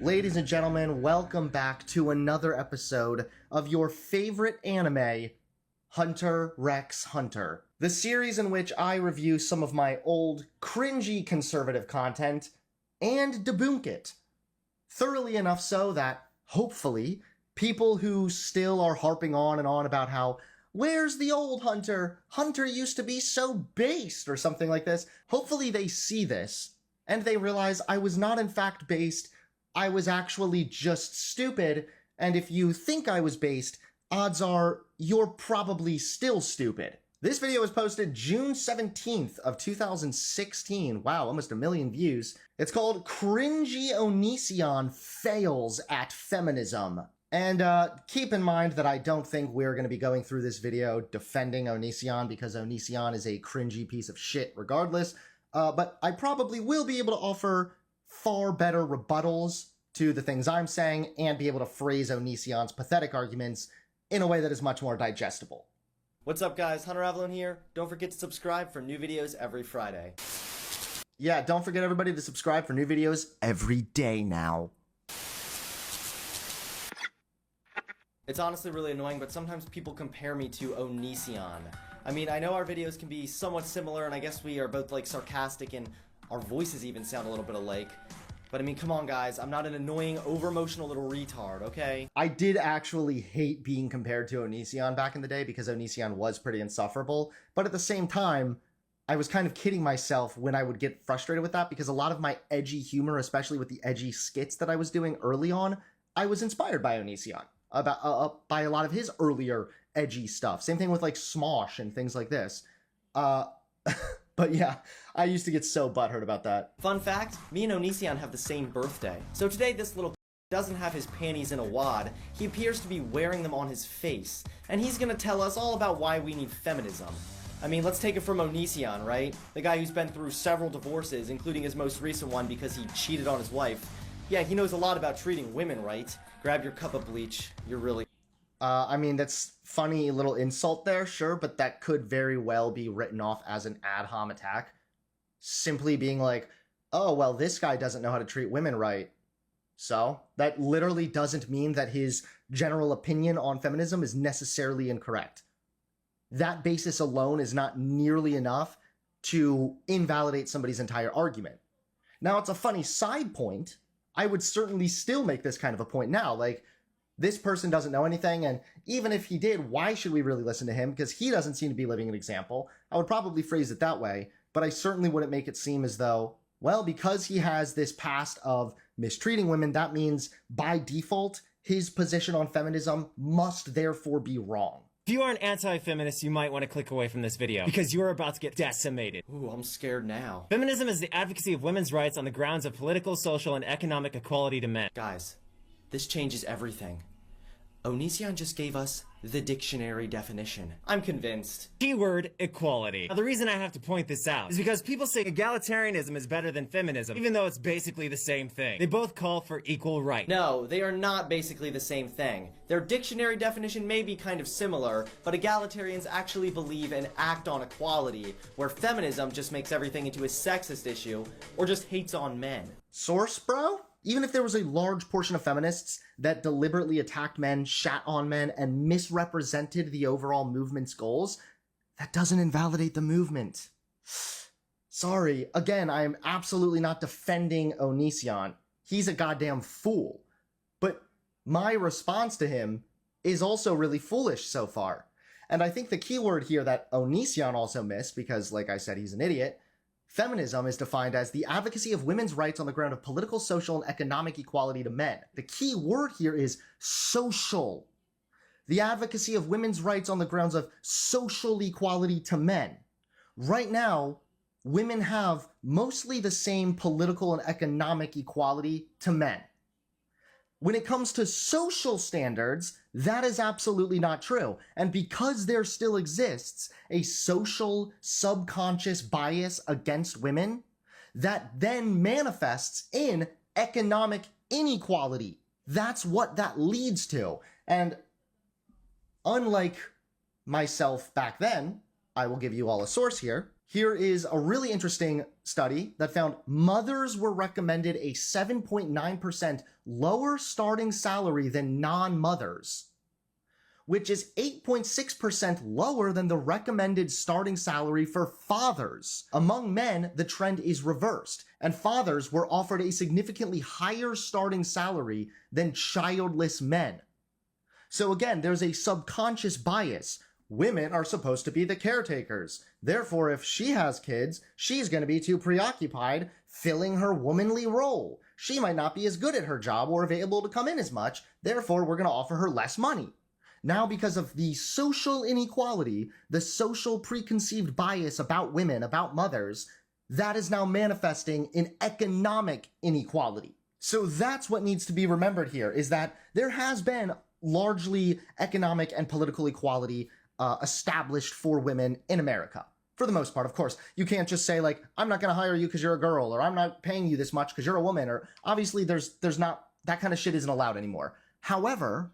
Ladies and gentlemen, welcome back to another episode of your favorite anime, Hunter x Hunter. The series in which I review some of my old, cringy conservative content and debunk it. Thoroughly enough so that, hopefully, people who still are harping on and on about how, where's the old Hunter? Hunter used to be so based, or something like this. Hopefully they see this, and they realize I was not in fact based, I was actually just stupid, and if you think I was based, odds are you're probably still stupid. This video was posted June 17th of 2016. Wow, almost 1 million views. It's called Cringy Onision Fails at Feminism. And keep in mind that I don't think we're going to be going through this video defending Onision because Onision is a cringy piece of shit regardless. But I probably will be able to offer far better rebuttals to the things I'm saying and be able to phrase Onision's pathetic arguments in a way that is much more digestible. What's up guys, Hunter Avalon here. Don't forget to subscribe for new videos every Friday. Yeah, don't forget everybody to subscribe for new videos every day now. It's honestly really annoying, but sometimes people compare me to Onision. I mean, I know our videos can be somewhat similar, and I guess we are both like sarcastic and our voices even sound a little bit alike. But I mean, come on guys, I'm not an annoying, over-emotional little retard, okay? I did actually hate being compared to Onision back in the day because Onision was pretty insufferable, but at the same time, I was kind of kidding myself when I would get frustrated with that because a lot of my edgy humor, especially with the edgy skits that I was doing early on, I was inspired by Onision, by a lot of his earlier edgy stuff. Same thing with like Smosh and things like this. But yeah, I used to get so butthurt about that. Fun fact, me and Onision have the same birthday. So today this little doesn't have his panties in a wad, he appears to be wearing them on his face. And he's gonna tell us all about why we need feminism. I mean, let's take it from Onision, right? The guy who's been through several divorces, including his most recent one because he cheated on his wife. Yeah, he knows a lot about treating women right. Grab your cup of bleach, you're really... I mean, that's funny little insult there, sure, but that could very well be written off as an ad hom attack. Simply being like, oh, well, this guy doesn't know how to treat women right. So, that literally doesn't mean that his general opinion on feminism is necessarily incorrect. That basis alone is not nearly enough to invalidate somebody's entire argument. Now, it's a funny side point. I would certainly still make this kind of a point now, like, this person doesn't know anything, and even if he did, why should we really listen to him? Because he doesn't seem to be living an example. I would probably phrase it that way, but I certainly wouldn't make it seem as though, well, because he has this past of mistreating women, that means, by default, his position on feminism must therefore be wrong. If you are an anti-feminist, you might want to click away from this video, because you are about to get decimated. Ooh, I'm scared now. Feminism is the advocacy of women's rights on the grounds of political, social, and economic equality to men. Guys, this changes everything. Onision just gave us the dictionary definition. I'm convinced. Keyword, equality. Now, the reason I have to point this out is because people say egalitarianism is better than feminism, even though it's basically the same thing. They both call for equal rights. No, they are not basically the same thing. Their dictionary definition may be kind of similar, but egalitarians actually believe and act on equality, where feminism just makes everything into a sexist issue, or just hates on men. Source, bro? Even if there was a large portion of feminists that deliberately attacked men, shat on men, and misrepresented the overall movement's goals, that doesn't invalidate the movement. Sorry, again, I am absolutely not defending Onision. He's a goddamn fool. But my response to him is also really foolish so far. And I think the key word here that Onision also missed, because like I said, he's an idiot, feminism is defined as the advocacy of women's rights on the ground of political, social, and economic equality to men. The key word here is social. The advocacy of women's rights on the grounds of social equality to men. Right now, women have mostly the same political and economic equality to men. When it comes to social standards, that is absolutely not true. And because there still exists a social, subconscious bias against women, that then manifests in economic inequality. That's what that leads to. And unlike myself back then, I will give you all a source here. Here is a really interesting study that found mothers were recommended a 7.9% lower starting salary than non-mothers, which is 8.6% lower than the recommended starting salary for fathers. Among men, the trend is reversed, and fathers were offered a significantly higher starting salary than childless men. So again, there's a subconscious bias. Women are supposed to be the caretakers. Therefore, if she has kids, she's going to be too preoccupied filling her womanly role. She might not be as good at her job or available to come in as much. Therefore, we're going to offer her less money. Now, because of the social inequality, the social preconceived bias about women, about mothers, that is now manifesting in economic inequality. So that's what needs to be remembered here, is that there has been largely economic and political equality established for women in America. For the most part, of course. You can't just say, like, I'm not going to hire you because you're a girl, or I'm not paying you this much because you're a woman, or obviously there's not, that kind of shit isn't allowed anymore. However,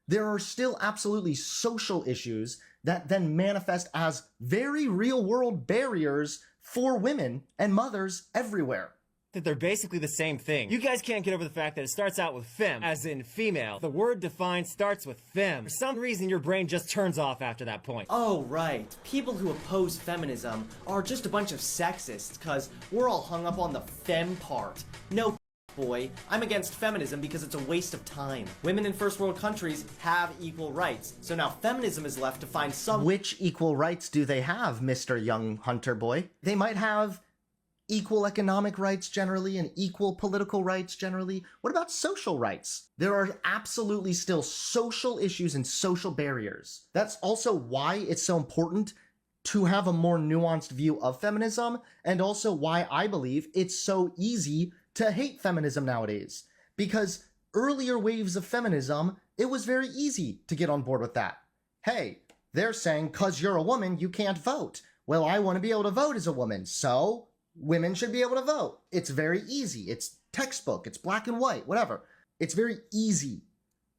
there are still absolutely social issues that then manifest as very real-world barriers for women and mothers everywhere. That they're basically the same thing. You guys can't get over the fact that it starts out with fem, as in female. The word defined starts with fem. For some reason, your brain just turns off after that point. Oh, right. People who oppose feminism are just a bunch of sexists, cause we're all hung up on the fem part. No, boy. I'm against feminism because it's a waste of time. Women in first world countries have equal rights, so now feminism is left to find some— Which equal rights do they have, Mr. Young Hunter Boy? They might have equal economic rights generally and equal political rights generally. What about social rights? There are absolutely still social issues and social barriers. That's also why it's so important to have a more nuanced view of feminism, and also why I believe it's so easy to hate feminism nowadays. Because earlier waves of feminism, it was very easy to get on board with that. Hey, they're saying, 'cause you're a woman, you can't vote. Well, I want to be able to vote as a woman, so women should be able to vote. It's very easy. It's textbook. It's black and white, whatever. It's very easy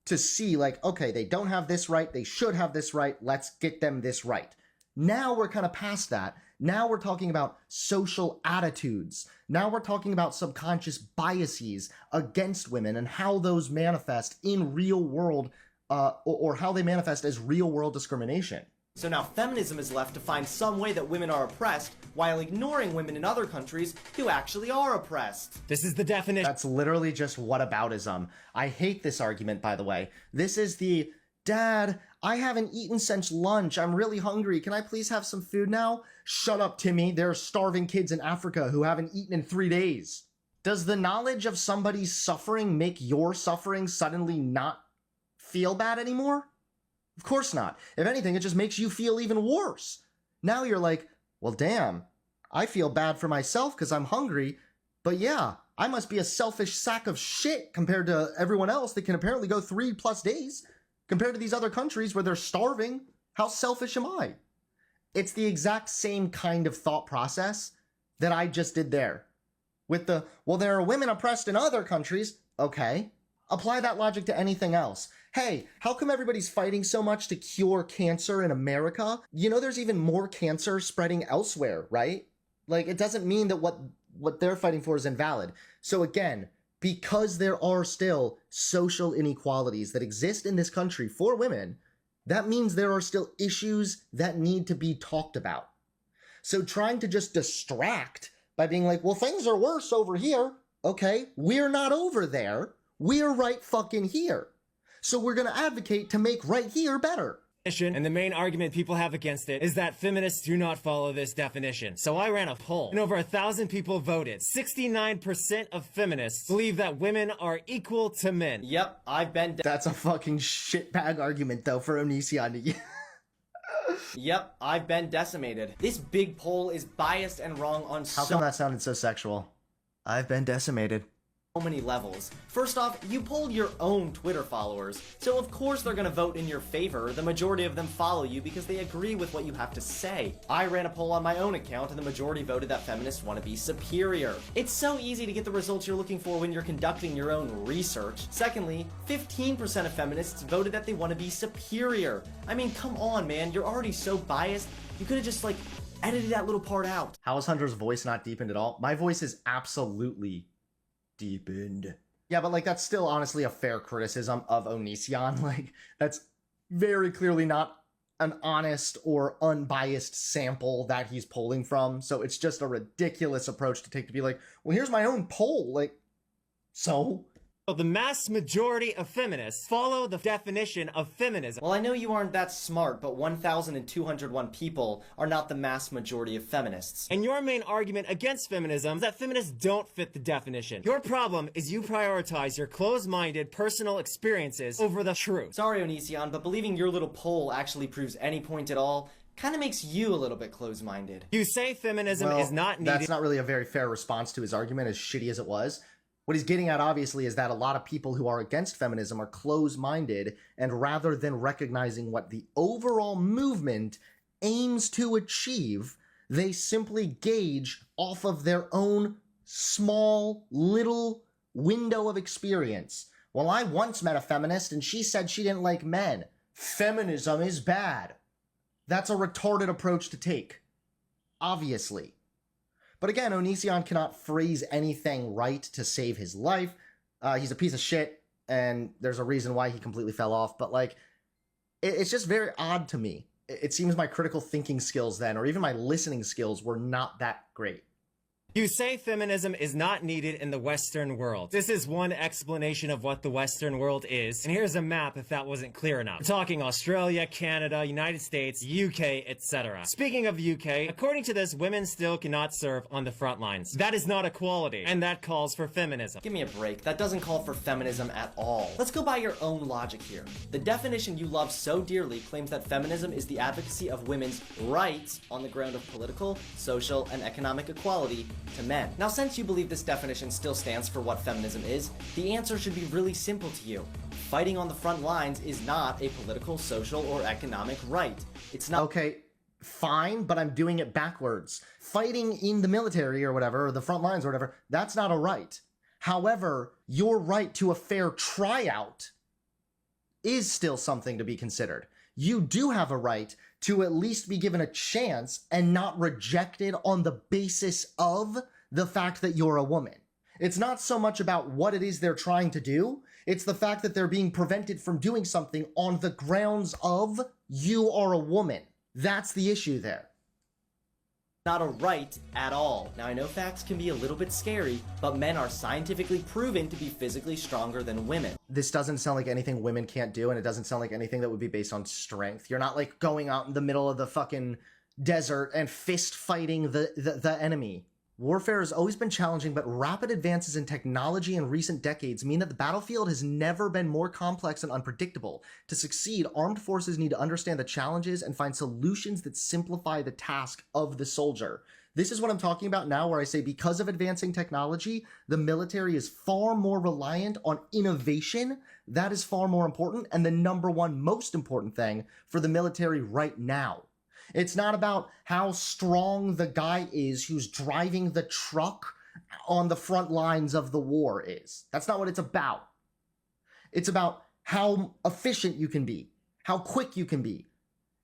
to see, like, okay, they don't have this right. They should have this right. Let's get them this right. Now we're kind of past that. Now we're talking about social attitudes. Now we're talking about subconscious biases against women and how those manifest in real world, or how they manifest as real world discrimination. So now feminism is left to find some way that women are oppressed while ignoring women in other countries who actually are oppressed. This is the definition. That's literally just whataboutism. I hate this argument, by the way. This is the, Dad, I haven't eaten since lunch. I'm really hungry. Can I please have some food now? Shut up, Timmy. There are starving kids in Africa who haven't eaten in 3 days. Does the knowledge of somebody's suffering make your suffering suddenly not feel bad anymore? Of course not. If anything, it just makes you feel even worse. Now you're like, well, damn, I feel bad for myself because I'm hungry, but yeah, I must be a selfish sack of shit compared to everyone else that can apparently go 3+ days. Compared to these other countries where they're starving, how selfish am I? It's the exact same kind of thought process that I just did there. With the, well, there are women oppressed in other countries. Okay. Apply that logic to anything else. Hey, how come everybody's fighting so much to cure cancer in America? You know, there's even more cancer spreading elsewhere, right? Like, it doesn't mean that what they're fighting for is invalid. So again, because there are still social inequalities that exist in this country for women, that means there are still issues that need to be talked about. So trying to just distract by being like, well, things are worse over here. Okay, we're not over there. We're right fucking here. So we're going to advocate to make right here better. And the main argument people have against it is that feminists do not follow this definition. So I ran a poll, and over 1,000 people voted. 69% of feminists believe that women are equal to men. Yep, I've been— That's a fucking shitbag argument, though, for Onision. Yep, I've been decimated. This big poll is biased and wrong on How come that sounded so sexual? I've been decimated. many levels. First off, you polled your own Twitter followers, so of course they're gonna vote in your favor. The majority of them follow you because they agree with what you have to say. I ran a poll on my own account and the majority voted that feminists want to be superior. It's so easy to get the results you're looking for when you're conducting your own research. Secondly, 15% of feminists voted that they want to be superior. I mean, come on, man, you're already so biased. You could have just, like, edited that little part out. How is Hunter's voice not deepened at all? My voice is absolutely deepened. Yeah, but like that's still honestly a fair criticism of Onision. Like that's very clearly not an honest or unbiased sample that he's polling from. So it's just a ridiculous approach to take to be like, well, here's my own poll. Like, so? The mass majority of feminists follow the definition of feminism. Well, I know you aren't that smart, but 1,201 people are not the mass majority of feminists. And your main argument against feminism is that feminists don't fit the definition. Your problem is you prioritize your closed-minded personal experiences over the truth. Sorry, Onision, but believing your little poll actually proves any point at all kind of makes you a little bit closed-minded. You say feminism is not needed. That's not really a very fair response to his argument, as shitty as it was. What he's getting at, obviously, is that a lot of people who are against feminism are closed-minded, and rather than recognizing what the overall movement aims to achieve, they simply gauge off of their own small, little window of experience. Well, I once met a feminist, and she said she didn't like men. Feminism is bad. That's a retarded approach to take. Obviously. But again, Onision cannot phrase anything right to save his life. He's a piece of shit, and there's a reason why he completely fell off. But, like, it's just very odd to me. It seems my critical thinking skills then, or even my listening skills, were not that great. You say feminism is not needed in the Western world. This is one explanation of what the Western world is, and here's a map if that wasn't clear enough. We're talking Australia, Canada, United States, UK, etc. Speaking of the UK, according to this, women still cannot serve on the front lines. That is not equality, and that calls for feminism. Give me a break. That doesn't call for feminism at all. Let's go by your own logic here. The definition you love so dearly claims that feminism is the advocacy of women's rights on the ground of political, social, and economic equality to men. Now, since you believe this definition still stands for what feminism is, the answer should be really simple to you. Fighting on the front lines is not a political, social, or economic right. It's not— Okay, fine, but I'm doing it backwards. Fighting in the military or whatever, or the front lines or whatever, that's not a right. However, your right to a fair tryout is still something to be considered. You do have a right to at least be given a chance and not rejected on the basis of the fact that you're a woman. It's not so much about what it is they're trying to do, it's the fact that they're being prevented from doing something on the grounds of you are a woman. That's the issue there. Not a right at all. Now, I know facts can be a little bit scary, but men are scientifically proven to be physically stronger than women. This doesn't sound like anything women can't do, and it doesn't sound like anything that would be based on strength. You're not, like, going out in the middle of the fucking desert and fist fighting the enemy. Warfare has always been challenging, but rapid advances in technology in recent decades mean that the battlefield has never been more complex and unpredictable. To succeed, armed forces need to understand the challenges and find solutions that simplify the task of the soldier. This is what I'm talking about now, where I say because of advancing technology, the military is far more reliant on innovation. That is far more important, and the number one most important thing for the military right now. It's not about how strong the guy is who's driving the truck on the front lines of the war is. That's not what it's about. It's about how efficient you can be, how quick you can be,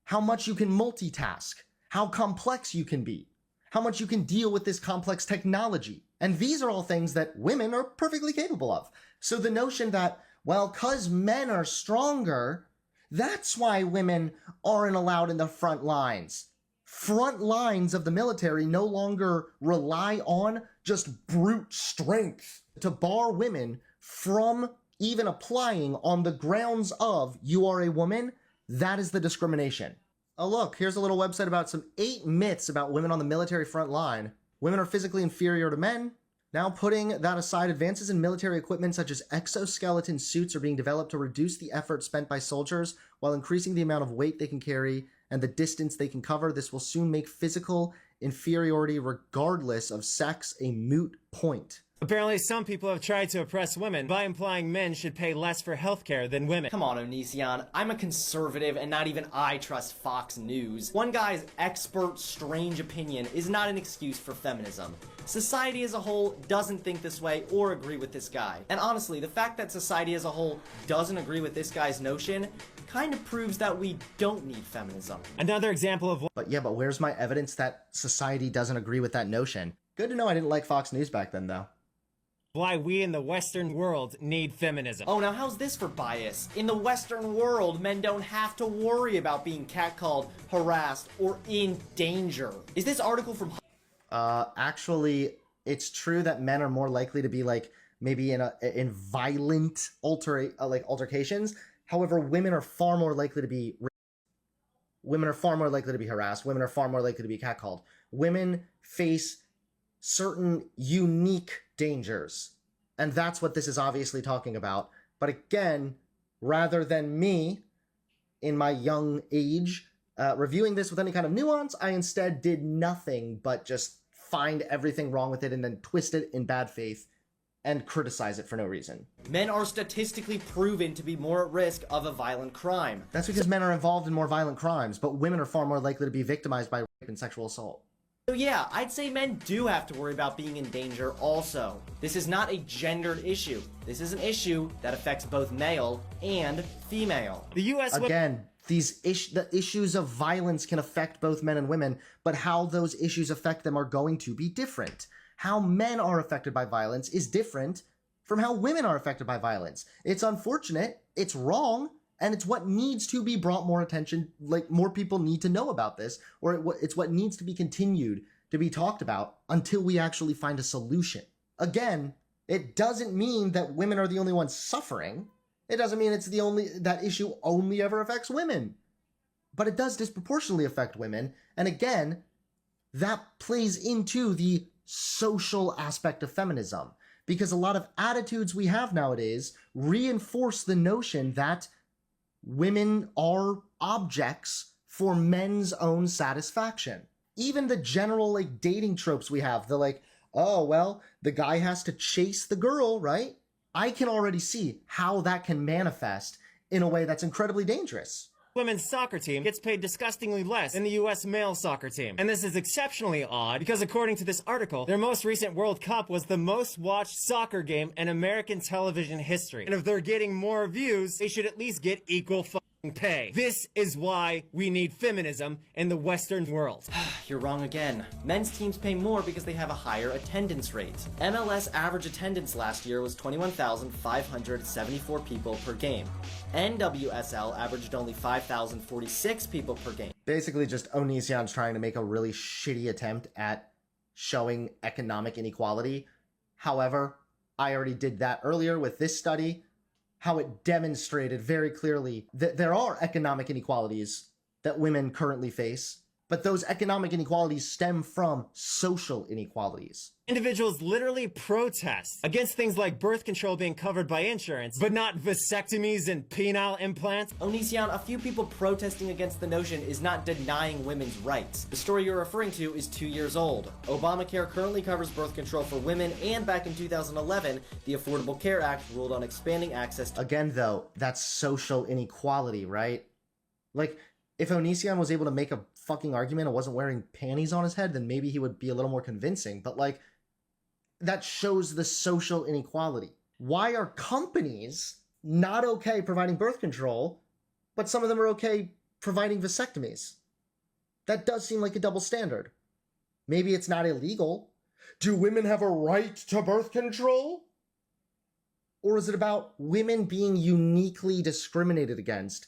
how much you can multitask, how complex you can be, how much you can deal with this complex technology. And these are all things that women are perfectly capable of. So the notion that, well, 'cause men are stronger, that's why women aren't allowed in the front lines. Front lines of the military no longer rely on just brute strength. To bar women from even applying on the grounds of you are a woman, that is the discrimination. Oh look, here's a little website about some 8 myths about women on the military front line. Women are physically inferior to men. Now, putting that aside, advances in military equipment such as exoskeleton suits are being developed to reduce the effort spent by soldiers while increasing the amount of weight they can carry and the distance they can cover. This will soon make physical inferiority regardless of sex a moot point. Apparently, some people have tried to oppress women by implying men should pay less for healthcare than women. Come on, Onision. I'm a conservative, and not even I trust Fox News. One guy's expert, strange opinion is not an excuse for feminism. Society as a whole doesn't think this way or agree with this guy. And honestly, the fact that society as a whole doesn't agree with this guy's notion kind of proves that we don't need feminism. Another example of But where's my evidence that society doesn't agree with that notion? Good to know I didn't like Fox News back then, though. why we in the Western world need feminism. Oh, now how's this for bias? In the Western world, men don't have to worry about being catcalled, harassed, or in danger. Is this article from... Actually, it's true that men are more likely to be, like, maybe in violent altercations. However, women are far more likely to be... Women are far more likely to be harassed. Women are far more likely to be catcalled. Women face certain unique dangers. And that's what this is obviously talking about. But again, rather than me, in my young age, reviewing this with any kind of nuance, I instead did nothing but just find everything wrong with it and then twist it in bad faith and criticize it for no reason. Men are statistically proven to be more at risk of a violent crime. That's because men are involved in more violent crimes, but women are far more likely to be victimized by rape and sexual assault. So yeah, I'd say men do have to worry about being in danger also. This is not a gendered issue. This is an issue that affects both male and female. The U.S. Again, the issues of violence can affect both men and women, but how those issues affect them are going to be different. How men are affected by violence is different from how women are affected by violence. It's unfortunate, it's wrong, and it's what needs to be brought more attention, like more people need to know about this, or it's what needs to be continued to be talked about until we actually find a solution. Again, it doesn't mean that women are the only ones suffering. It doesn't mean that issue only ever affects women. But it does disproportionately affect women, and again, that plays into the social aspect of feminism, because a lot of attitudes we have nowadays reinforce the notion that women are objects for men's own satisfaction. Even the general dating tropes we have, the oh, well, the guy has to chase the girl, right? I can already see how that can manifest in a way that's incredibly dangerous. Women's soccer team gets paid disgustingly less than the U.S. male soccer team. And this is exceptionally odd because according to this article, their most recent World Cup was the most watched soccer game in American television history. And if they're getting more views, they should at least get equal pay. This is why we need feminism in the Western world. You're wrong again. Men's teams pay more because they have a higher attendance rate. MLS average attendance last year was 21,574 people per game. NWSL averaged only 5,046 people per game. Basically just Onision's trying to make a really shitty attempt at showing economic inequality. However, I already did that earlier with this study, how it demonstrated very clearly that there are economic inequalities that women currently face, but those economic inequalities stem from social inequalities. Individuals literally protest against things like birth control being covered by insurance, but not vasectomies and penile implants. Onision, a few people protesting against the notion is not denying women's rights. The story you're referring to is 2 years old. Obamacare currently covers birth control for women, and back in 2011, the Affordable Care Act ruled on expanding access to... Again, though, that's social inequality, right? If Onision was able to make a fucking argument and wasn't wearing panties on his head, then maybe he would be a little more convincing. But, that shows the social inequality. Why are companies not okay providing birth control, but some of them are okay providing vasectomies? That does seem like a double standard. Maybe it's not illegal. Do women have a right to birth control? Or is it about women being uniquely discriminated against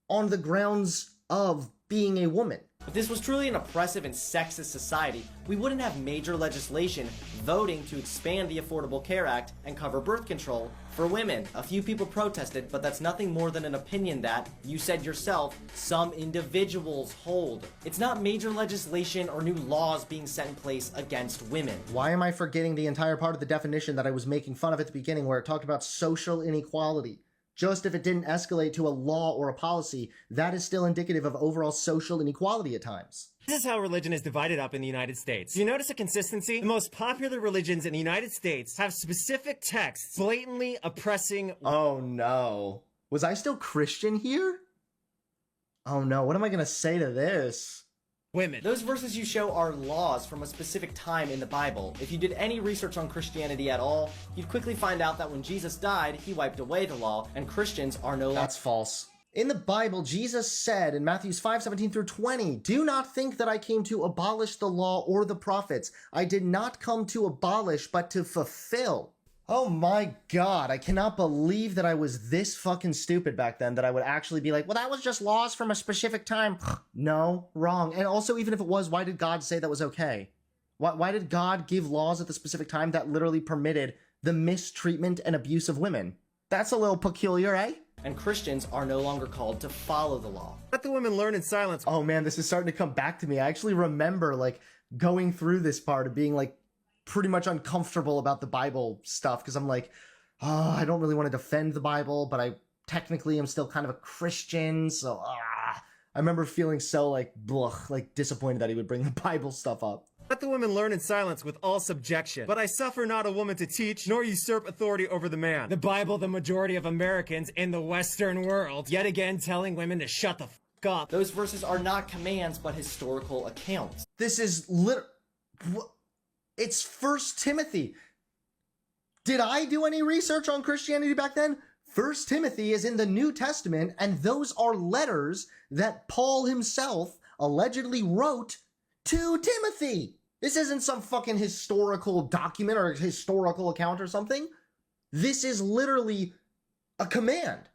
on the grounds of being a woman? If this was truly an oppressive and sexist society, we wouldn't have major legislation voting to expand the Affordable Care Act and cover birth control for women. A few people protested, but that's nothing more than an opinion that, you said yourself, some individuals hold. It's not major legislation or new laws being set in place against women. Why am I forgetting the entire part of the definition that I was making fun of at the beginning where it talked about social inequality? Just if it didn't escalate to a law or a policy, that is still indicative of overall social inequality at times. This is how religion is divided up in the United States. Do you notice a consistency? The most popular religions in the United States have specific texts blatantly oppressing... Oh no. Was I still Christian here? Oh no, what am I gonna say to this? women. Those verses you show are laws from a specific time in the Bible. If you did any research on Christianity at all, you'd quickly find out that when Jesus died, he wiped away the law, and Christians are no longer... That's false. In the Bible, Jesus said in Matthew 5:17 through 20, "Do not think that I came to abolish the law or the prophets. I did not come to abolish, but to fulfill." Oh my God, I cannot believe that I was this fucking stupid back then, that I would actually be like, well, that was just laws from a specific time. No, wrong. And also, even if it was, why did God say that was okay? Why did God give laws at the specific time that literally permitted the mistreatment and abuse of women? That's a little peculiar, eh? And Christians are no longer called to follow the law. Let the women learn in silence. Oh man, this is starting to come back to me. I actually remember like going through this part of being like pretty much uncomfortable about the Bible stuff, because I'm like, oh, I don't really want to defend the Bible, but I technically am still kind of a Christian, so I remember feeling so like disappointed that he would bring the Bible stuff up. Let the women learn in silence with all subjection. But I suffer not a woman to teach, nor usurp authority over the man. The Bible, the majority of Americans in the Western world, yet again telling women to shut the fuck up. Those verses are not commands, but historical accounts. This is it's 1 Timothy. Did I do any research on Christianity back then? 1 Timothy is in the New Testament, and those are letters that Paul himself allegedly wrote to Timothy. This isn't some fucking historical document or historical account or something. This is literally a command.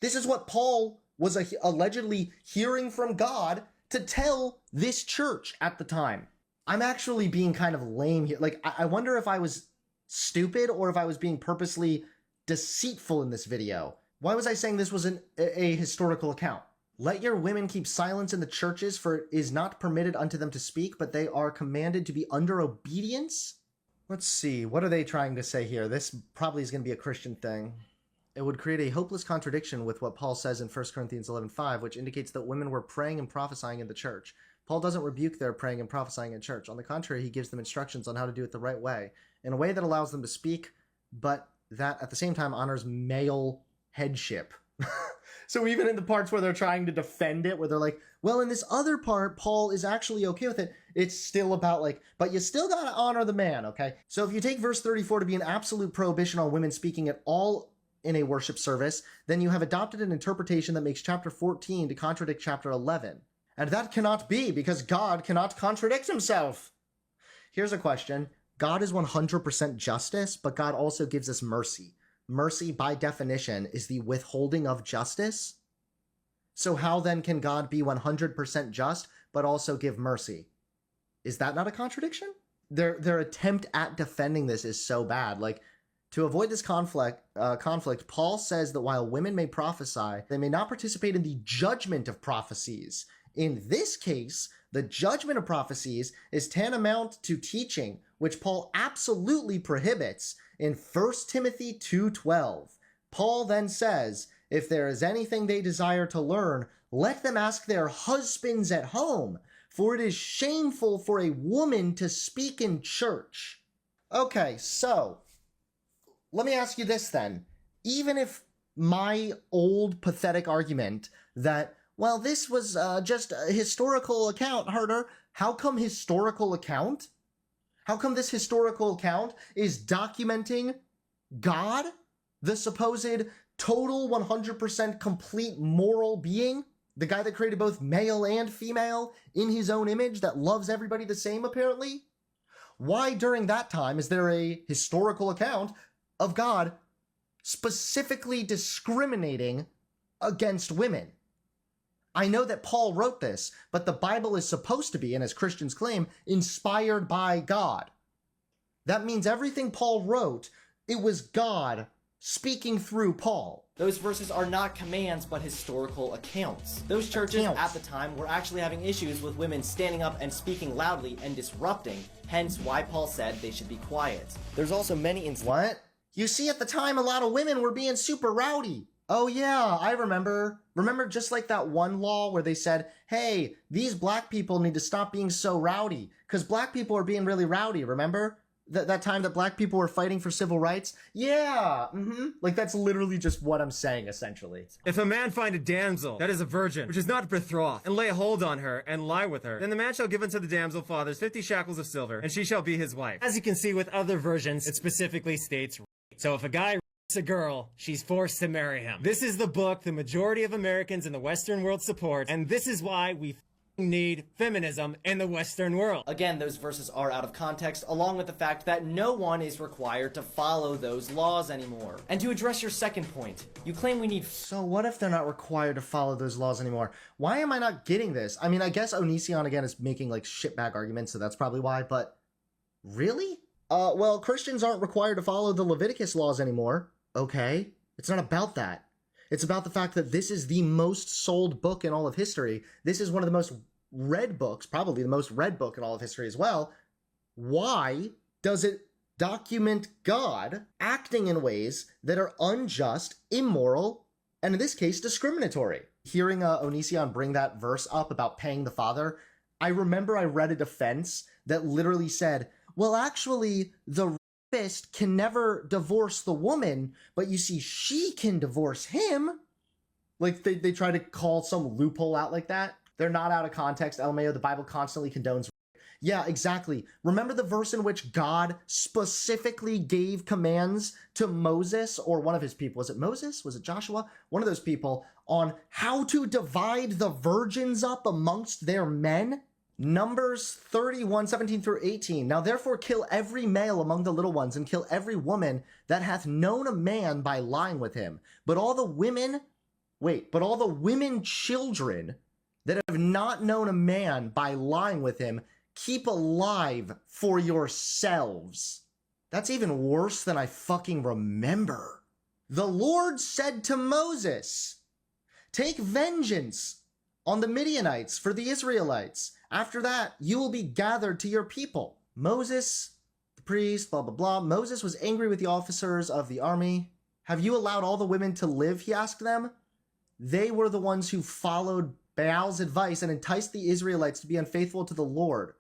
This is what Paul was allegedly hearing from God to tell this church at the time. I'm actually being kind of lame here. Like, I wonder if I was stupid or if I was being purposely deceitful in this video. Why was I saying this was a historical account? Let your women keep silence in the churches, for it is not permitted unto them to speak, but they are commanded to be under obedience? Let's see, what are they trying to say here? This probably is going to be a Christian thing. It would create a hopeless contradiction with what Paul says in 1 Corinthians 11:5, which indicates that women were praying and prophesying in the church. Paul doesn't rebuke their praying and prophesying in church. On the contrary, he gives them instructions on how to do it the right way, in a way that allows them to speak, but that at the same time honors male headship. So even in the parts where they're trying to defend it, where they're like, well, in this other part, Paul is actually okay with it, it's still about like, but you still gotta honor the man, okay? So if you take verse 34 to be an absolute prohibition on women speaking at all in a worship service, then you have adopted an interpretation that makes chapter 14 to contradict chapter 11. And that cannot be, because God cannot contradict himself. Here's a question. God is 100% justice, but God also gives us mercy. Mercy, by definition, is the withholding of justice. So how then can God be 100% just, but also give mercy? Is that not a contradiction? Their attempt at defending this is so bad. Like, to avoid this conflict, Paul says that while women may prophesy, they may not participate in the judgment of prophecies. In this case, the judgment of prophecies is tantamount to teaching, which Paul absolutely prohibits in 1 Timothy 2:12. Paul then says, if there is anything they desire to learn, let them ask their husbands at home, for it is shameful for a woman to speak in church. Okay, so let me ask you this then. Even if my old pathetic argument that, well, this was just a historical account, Herder, how come historical account? How come this historical account is documenting God, the supposed total 100% complete moral being, the guy that created both male and female in his own image that loves everybody the same, apparently? Why during that time is there a historical account of God specifically discriminating against women? I know that Paul wrote this, but the Bible is supposed to be, and as Christians claim, inspired by God. That means everything Paul wrote, it was God speaking through Paul. Those verses are not commands, but historical accounts. Those churches at the time were actually having issues with women standing up and speaking loudly and disrupting, hence why Paul said they should be quiet. There's also many instances. What? You see, at the time, a lot of women were being super rowdy. Oh yeah, I remember. Remember just like that one law where they said, hey, these black people need to stop being so rowdy, because black people are being really rowdy, remember? That time that black people were fighting for civil rights? Yeah, Like, that's literally just what I'm saying, essentially. If a man find a damsel that is a virgin, which is not betrothed, and lay hold on her, and lie with her, then the man shall give unto the damsel fathers 50 shekels of silver, and she shall be his wife. As you can see with other versions, it specifically states rape. So if a guy rapes a girl, she's forced to marry him. This is the book the majority of Americans in the Western world support, and this is why we need feminism in the Western world. Again, those verses are out of context, along with the fact that no one is required to follow those laws anymore. And to address your second point, you claim we need So what if they're not required to follow those laws anymore? Why am I not getting this? I mean, I guess Onision again is making like shitbag arguments, so that's probably why, but really? Well, Christians aren't required to follow the Leviticus laws anymore. Okay. It's not about that. It's about the fact that this is the most sold book in all of history. This is one of the most read books, probably the most read book in all of history as well. Why does it document God acting in ways that are unjust, immoral, and in this case, discriminatory? Hearing Onision bring that verse up about paying the father, I remember I read a defense that literally said, well, actually, the rapist can never divorce the woman, but you see, she can divorce him. Like, they try to call some loophole out like that. They're not out of context, LMAO. The Bible constantly condones. Yeah, exactly. Remember the verse in which God specifically gave commands to Moses, or one of his people. Was it Moses? Was it Joshua? One of those people, on how to divide the virgins up amongst their men? Numbers 31, 17 through 18. Now therefore kill every male among the little ones, and kill every woman that hath known a man by lying with him. But all the women children that have not known a man by lying with him, keep alive for yourselves. That's even worse than I fucking remember. The Lord said to Moses, take vengeance on the Midianites for the Israelites. After that, you will be gathered to your people. Moses, the priest, blah, blah, blah. Moses was angry with the officers of the army. Have you allowed all the women to live, he asked them. They were the ones who followed Baal's advice and enticed the Israelites to be unfaithful to the Lord,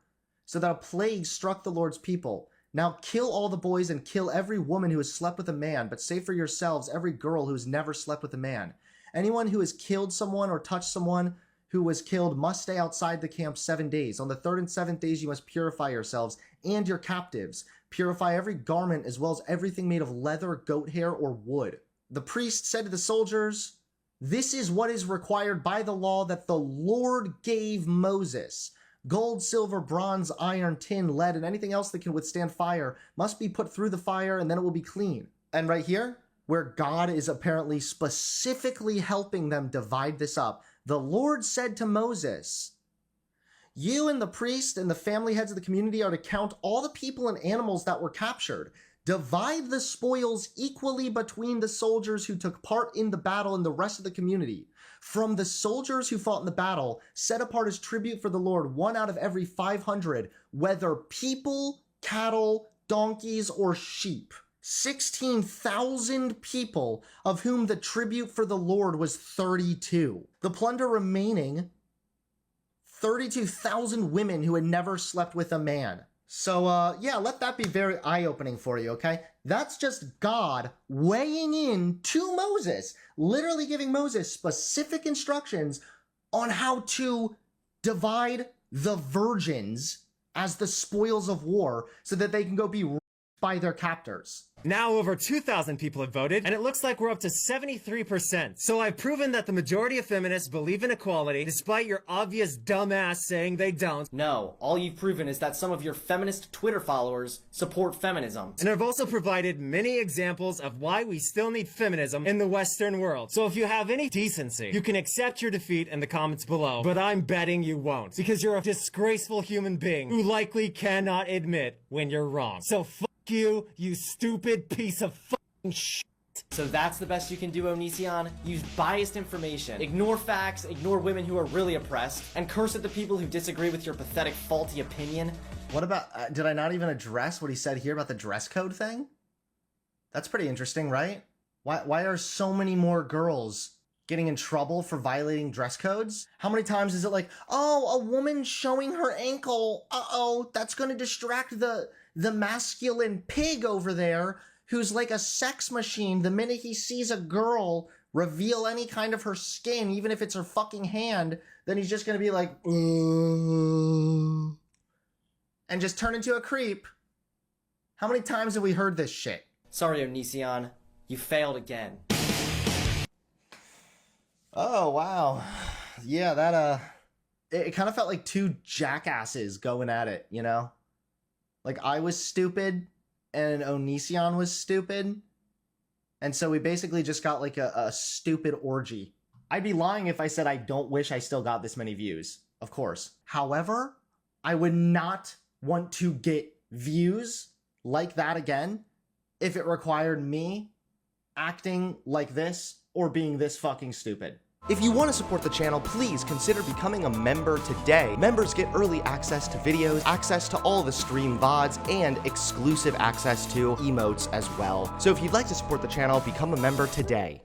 so that a plague struck the Lord's people. Now kill all the boys and kill every woman who has slept with a man, but save for yourselves every girl who has never slept with a man. Anyone who has killed someone or touched someone who was killed must stay outside the camp 7 days. On the 3rd and 7th days you must purify yourselves and your captives. Purify every garment as well as everything made of leather, goat hair, or wood. The priest said to the soldiers, this is what is required by the law that the Lord gave Moses. Gold, silver, bronze, iron, tin, lead, and anything else that can withstand fire must be put through the fire, and then it will be clean. And right here, where God is apparently specifically helping them divide this up, the Lord said to Moses, you and the priest and the family heads of the community are to count all the people and animals that were captured. Divide the spoils equally between the soldiers who took part in the battle and the rest of the community. From the soldiers who fought in the battle, set apart as tribute for the Lord 1 out of every 500, whether people, cattle, donkeys, or sheep. 16,000 people, of whom the tribute for the Lord was 32. The plunder remaining, 32,000 women who had never slept with a man. So, yeah, let that be very eye-opening for you, okay? That's just God weighing in to Moses, literally giving Moses specific instructions on how to divide the virgins as the spoils of war so that they can go be raped by their captors. Now over 2,000 people have voted, and it looks like we're up to 73%. So I've proven that the majority of feminists believe in equality, despite your obvious dumbass saying they don't. No, all you've proven is that some of your feminist Twitter followers support feminism. And I've also provided many examples of why we still need feminism in the Western world. So if you have any decency, you can accept your defeat in the comments below. But I'm betting you won't, because you're a disgraceful human being who likely cannot admit when you're wrong. So fuck you, you stupid piece of fucking shit. So that's the best you can do, Onision? Use biased information, ignore facts, ignore women who are really oppressed, and curse at the people who disagree with your pathetic, faulty opinion? What about, did I not even address what he said here about the dress code thing? That's pretty interesting, right? Why are so many more girls getting in trouble for violating dress codes? How many times is it like, oh, a woman showing her ankle, uh-oh, that's gonna distract the masculine pig over there who's like a sex machine. The minute he sees a girl reveal any kind of her skin, even if it's her fucking hand, then he's just gonna be like, ooh, and just turn into a creep. How many times have we heard this shit? Sorry, Onision. You failed again. Oh, wow. Yeah, that, it kind of felt like two jackasses going at it, you know? Like, I was stupid, and Onision was stupid, and so we basically just got, like, a stupid orgy. I'd be lying if I said I don't wish I still got this many views, of course. However, I would not want to get views like that again if it required me acting like this or being this fucking stupid. If you want to support the channel, please consider becoming a member today. Members get early access to videos, access to all the stream VODs, and exclusive access to emotes as well. So if you'd like to support the channel, become a member today.